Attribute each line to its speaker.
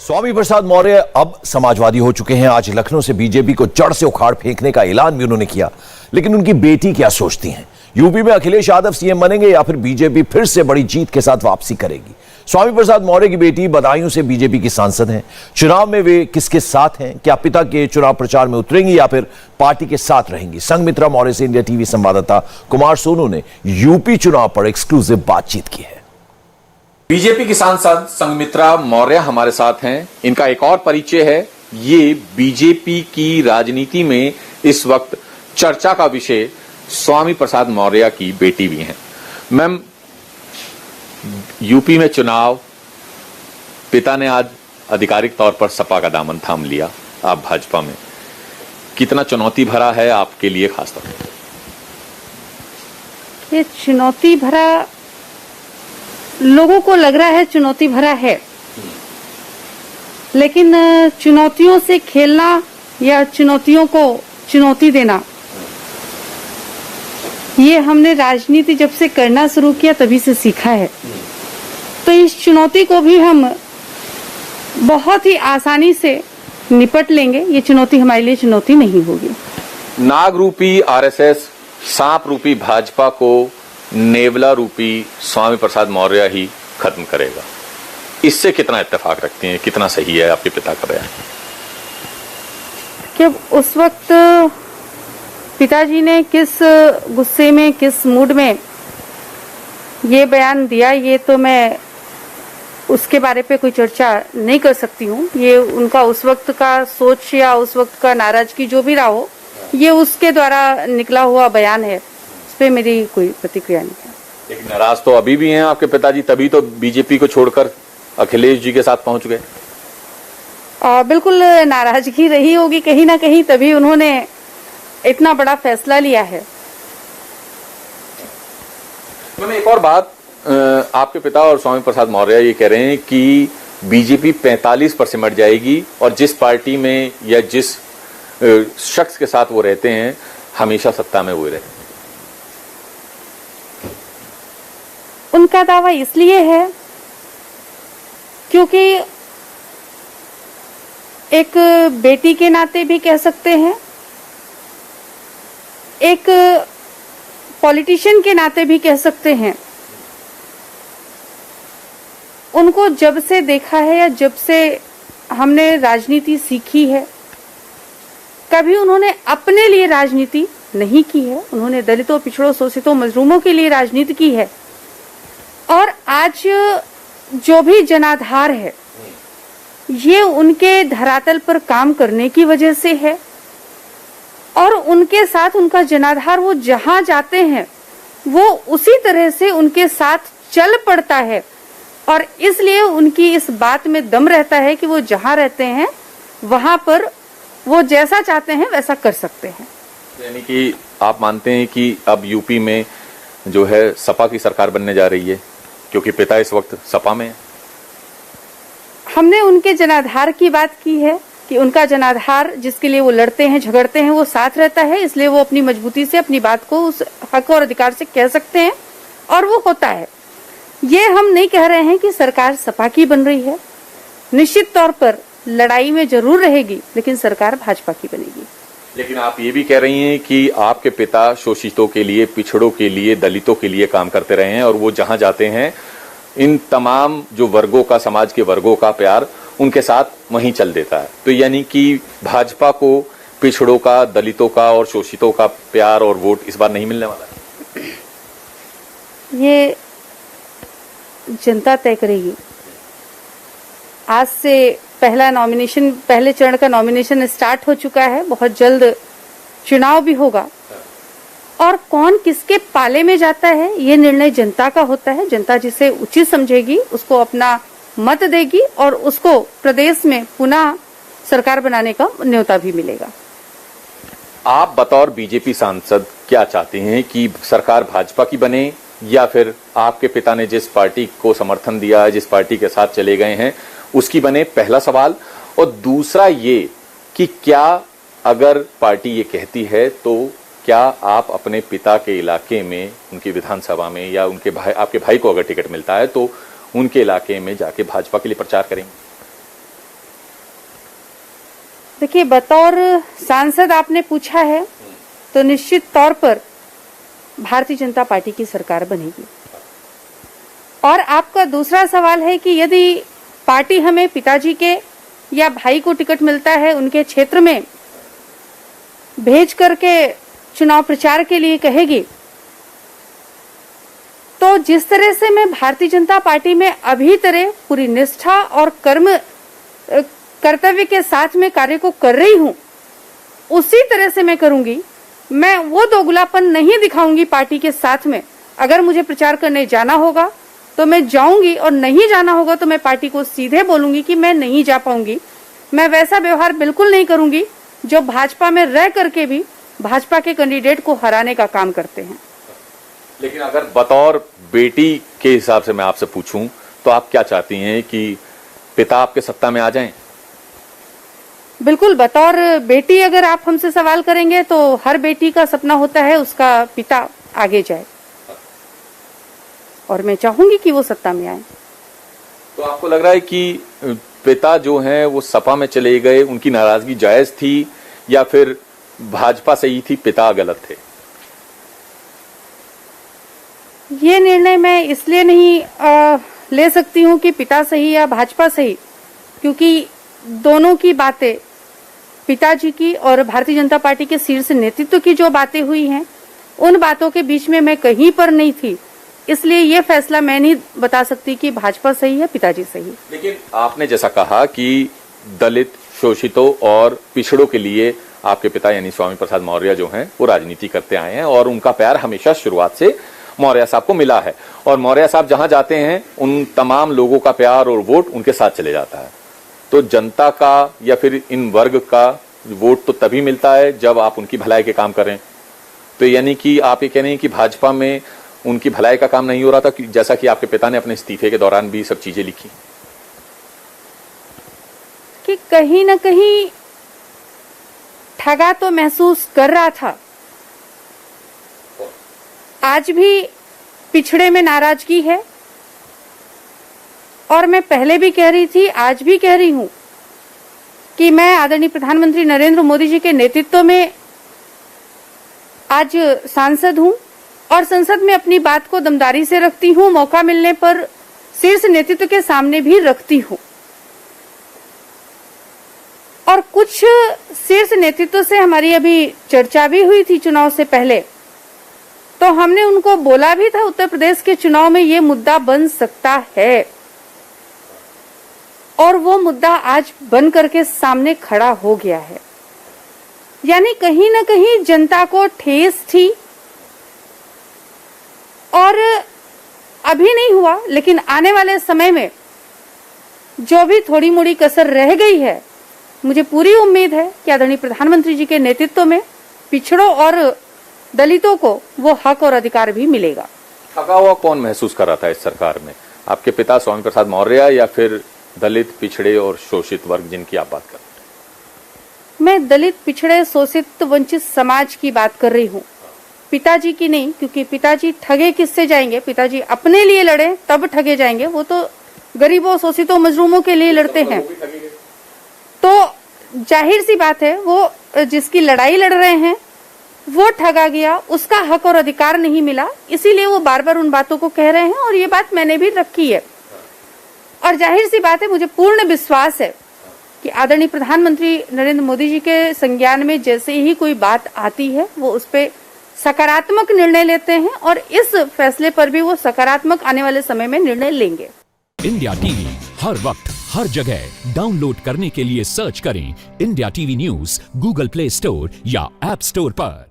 Speaker 1: स्वामी प्रसाद मौर्य अब समाजवादी हो चुके हैं। आज लखनऊ से बीजेपी को जड़ से उखाड़ फेंकने का ऐलान भी उन्होंने किया। लेकिन उनकी बेटी क्या सोचती हैं? यूपी में अखिलेश यादव सीएम बनेंगे या फिर बीजेपी फिर से बड़ी जीत के साथ वापसी करेगी? स्वामी प्रसाद मौर्य की बेटी बदायूं से बीजेपी की सांसद हैं। चुनाव में वे किसके साथ हैं? क्या पिता के चुनाव प्रचार में उतरेंगी या फिर पार्टी के साथ रहेंगी? संघमित्रा मौर्य से इंडिया टीवी संवाददाता कुमार सोनू ने यूपी चुनाव पर एक्सक्लूसिव बातचीत की है।
Speaker 2: बीजेपी की सांसद संघमित्रा मौर्य हमारे साथ हैं। इनका एक और परिचय है, ये बीजेपी की राजनीति में इस वक्त चर्चा का विषय स्वामी प्रसाद मौर्य की बेटी भी हैं। मैम, यूपी में चुनाव, पिता ने आज आधिकारिक तौर पर सपा का दामन थाम लिया, आप भाजपा में, कितना चुनौती भरा है आपके लिए खासतौर पर?
Speaker 3: ये चुनौती भरा, लोगों को लग रहा है चुनौती भरा है, लेकिन चुनौतियों से खेलना या चुनौतियों को चुनौती देना, ये हमने राजनीति जब से करना शुरू किया तभी से सीखा है। तो इस चुनौती को भी हम बहुत ही आसानी से निपट लेंगे। ये चुनौती हमारे लिए चुनौती नहीं होगी।
Speaker 2: नाग रूपी आरएसएस, सांप रूपी भाजपा को नेवला रूपी स्वामी प्रसाद मौर्य ही खत्म करेगा, इससे कितना इत्तेफाक रखती हैं? कितना सही है आपके पिता का बयान?
Speaker 3: कि उस वक्त पिताजी ने किस गुस्से में, किस मूड में ये बयान दिया, ये तो मैं उसके बारे पे कोई चर्चा नहीं कर सकती हूँ। ये उनका उस वक्त का सोच या उस वक्त का नाराजगी जो भी रहा हो, ये उसके द्वारा निकला हुआ बयान है, इस पे मेरी कोई प्रतिक्रिया नहीं है।
Speaker 2: लेकिन नाराज तो अभी भी हैं आपके पिताजी, तभी तो बीजेपी को छोड़कर अखिलेश जी के साथ पहुंच गए।
Speaker 3: बिल्कुल नाराजगी रही होगी कहीं ना कहीं, तभी उन्होंने इतना बड़ा फैसला लिया है।
Speaker 2: मैंने एक और बात, आपके पिता और स्वामी प्रसाद मौर्य ये कह रहे हैं कि बीजेपी 45 पर सिमट जाएगी और जिस पार्टी में या जिस शख्स के साथ वो रहते हैं हमेशा सत्ता में वो रहे।
Speaker 3: उनका दावा इसलिए है क्योंकि एक बेटी के नाते भी कह सकते हैं, एक पॉलिटिशियन के नाते भी कह सकते हैं, उनको जब से देखा है या जब से हमने राजनीति सीखी है, कभी उन्होंने अपने लिए राजनीति नहीं की है। उन्होंने दलितों, पिछड़ों, शोषितों, मजलूमों के लिए राजनीति की है। और आज जो भी जनाधार है, ये उनके धरातल पर काम करने की वजह से है और उनके साथ उनका जनाधार, वो जहां जाते हैं वो उसी तरह से उनके साथ चल पड़ता है और इसलिए उनकी इस बात में दम रहता है कि वो जहां रहते हैं वहां पर वो जैसा चाहते हैं वैसा कर सकते हैं।
Speaker 2: यानी कि आप मानते हैं कि अब यूपी में जो है सपा की सरकार बनने जा रही है क्योंकि पिता इस वक्त सपा में है?
Speaker 3: हमने उनके जनाधार की बात की है कि उनका जनाधार जिसके लिए वो लड़ते हैं, झगड़ते हैं, वो साथ रहता है, इसलिए वो अपनी मजबूती से अपनी बात को उस हक और अधिकार से कह सकते हैं और वो होता है। ये हम नहीं कह रहे हैं कि सरकार सपा की बन रही है। निश्चित तौर पर लड़ाई में जरूर रहेगी, लेकिन सरकार भाजपा की बनेगी।
Speaker 2: लेकिन आप ये भी कह रही हैं कि आपके पिता शोषितों के लिए, पिछड़ों के लिए, दलितों के लिए काम करते रहे हैं और वो जहां जाते हैं इन तमाम जो वर्गों का, समाज के वर्गों का प्यार उनके साथ वहीं चल देता है। तो यानी कि भाजपा को पिछड़ों का, दलितों का और शोषितों का प्यार और वोट इस बार नहीं मिलने वाला है।
Speaker 3: ये जनता तय करेगी। आज से पहले चरण का नॉमिनेशन स्टार्ट हो चुका है, बहुत जल्द चुनाव भी होगा और कौन किसके पाले में जाता है ये निर्णय जनता का होता है। जनता जिसे उचित समझेगी उसको अपना मत देगी और उसको प्रदेश में पुनः सरकार बनाने का न्योता भी मिलेगा।
Speaker 2: आप बतौर बीजेपी सांसद क्या चाहते हैं कि सरकार भाजपा की बने या फिर आपके पिता ने जिस पार्टी को समर्थन दिया है, जिस पार्टी के साथ चले गए हैं उसकी बने? पहला सवाल। और दूसरा ये कि क्या अगर पार्टी ये कहती है तो क्या आप अपने पिता के इलाके में, उनकी विधानसभा में या उनके भाई, आपके भाई को अगर टिकट मिलता है तो उनके इलाके में जाके भाजपा के लिए प्रचार करेंगे?
Speaker 3: देखिए, बतौर सांसद आपने पूछा है तो निश्चित तौर पर भारतीय जनता पार्टी की सरकार बनेगी। और आपका दूसरा सवाल है कि यदि पार्टी हमें पिताजी के या भाई को टिकट मिलता है उनके क्षेत्र में भेज करके चुनाव प्रचार के लिए कहेगी, तो जिस तरह से मैं भारतीय जनता पार्टी में अभी तरह पूरी निष्ठा और कर्तव्य के साथ में कार्य को कर रही हूं, उसी तरह से मैं करूंगी। मैं वो दोगलापन नहीं दिखाऊंगी पार्टी के साथ में। अगर मुझे प्रचार करने जाना होगा तो मैं जाऊंगी, और नहीं जाना होगा तो मैं पार्टी को सीधे बोलूंगी कि मैं नहीं जा पाऊंगी। मैं वैसा व्यवहार बिल्कुल नहीं करूंगी जो भाजपा में रह करके भी भाजपा के कैंडिडेट को हराने का काम करते हैं।
Speaker 2: लेकिन अगर बतौर बेटी के हिसाब से मैं आपसे पूछूं तो आप क्या चाहती हैं कि पिता आपके सत्ता में आ जाएं?
Speaker 3: बिल्कुल, बतौर बेटी अगर आप हमसे सवाल करेंगे तो हर बेटी का सपना होता है उसका पिता आगे जाए, और मैं चाहूंगी कि वो सत्ता में आए।
Speaker 2: तो आपको लग रहा है कि पिता जो हैं वो सपा में चले गए, उनकी नाराजगी जायज थी या फिर भाजपा सही थी, पिता गलत थे?
Speaker 3: ये निर्णय मैं इसलिए नहीं ले सकती हूँ कि पिता सही या भाजपा सही, क्योंकि दोनों की बातें, पिताजी की और भारतीय जनता पार्टी के शीर्ष नेतृत्व की जो बातें हुई हैं, उन बातों के बीच में मैं कहीं पर नहीं थी, इसलिए ये फैसला मैं नहीं बता सकती कि भाजपा सही है, पिताजी सही।
Speaker 2: लेकिन आपने जैसा कहा कि दलित, शोषितों और पिछड़ों के लिए आपके पिता यानी स्वामी प्रसाद मौर्य जो हैं वो राजनीति करते आए हैं, और उनका प्यार हमेशा शुरुआत से मौर्य साहब को मिला है, और मौर्य साहब जहां जाते हैं उन तमाम लोगों का प्यार और वोट उनके साथ चले जाता है। तो जनता का या फिर इन वर्ग का वोट तो तभी मिलता है जब आप उनकी भलाई के काम करें। तो यानी कि आप ये कह रहे हैं कि भाजपा में उनकी भलाई का काम नहीं हो रहा था, जैसा कि आपके पिता ने अपने इस्तीफे के दौरान भी सब चीजें लिखी
Speaker 3: कि कहीं ना कहीं ठगा तो महसूस कर रहा था। आज भी पिछड़े में नाराजगी है, और मैं पहले भी कह रही थी, आज भी कह रही हूं कि मैं आदरणीय प्रधानमंत्री नरेंद्र मोदी जी के नेतृत्व में आज सांसद हूं, और संसद में अपनी बात को दमदारी से रखती हूं, मौका मिलने पर शीर्ष नेतृत्व के सामने भी रखती हूं। और कुछ शीर्ष नेतृत्व से हमारी अभी चर्चा भी हुई थी चुनाव से पहले, तो हमने उनको बोला भी था उत्तर प्रदेश के चुनाव में ये मुद्दा बन सकता है, और वो मुद्दा आज बन करके सामने खड़ा हो गया है। यानी कहीं ना कहीं जनता को ठेस थी, और अभी नहीं हुआ, लेकिन आने वाले समय में जो भी थोड़ी मोड़ी कसर रह गई है, मुझे पूरी उम्मीद है कि आदरणीय प्रधानमंत्री जी के नेतृत्व में पिछड़ों और दलितों को वो हक और अधिकार भी मिलेगा।
Speaker 2: थका हुआ कौन महसूस कर रहा था इस सरकार में, आपके पिता स्वामी प्रसाद मौर्य या फिर दलित, पिछड़े और शोषित वर्ग जिनकी आप बात कर रहे हैं?
Speaker 3: मैं दलित, पिछड़े, शोषित, वंचित समाज की बात कर रही हूँ, पिताजी की नहीं, क्योंकि पिताजी ठगे किससे जाएंगे? पिताजी अपने लिए लड़े तब ठगे जाएंगे, वो तो गरीबों, शोषितों, मजलूमों के लिए लड़ते हैं। तो जाहिर सी बात है, वो जिसकी लड़ाई लड़ रहे हैं वो ठगा गया, उसका हक और अधिकार नहीं मिला, इसीलिए वो बार बार उन बातों को कह रहे हैं, और ये बात मैंने भी रखी है। और जाहिर सी बात है, मुझे पूर्ण विश्वास है कि आदरणीय प्रधानमंत्री नरेंद्र मोदी जी के संज्ञान में जैसे ही कोई बात आती है वो उस पर सकारात्मक निर्णय लेते हैं, और इस फैसले पर भी वो सकारात्मक आने वाले समय में निर्णय लेंगे।
Speaker 4: इंडिया टीवी हर वक्त हर जगह डाउनलोड करने के लिए सर्च करें India TV news Google play store या ऐप स्टोर पर।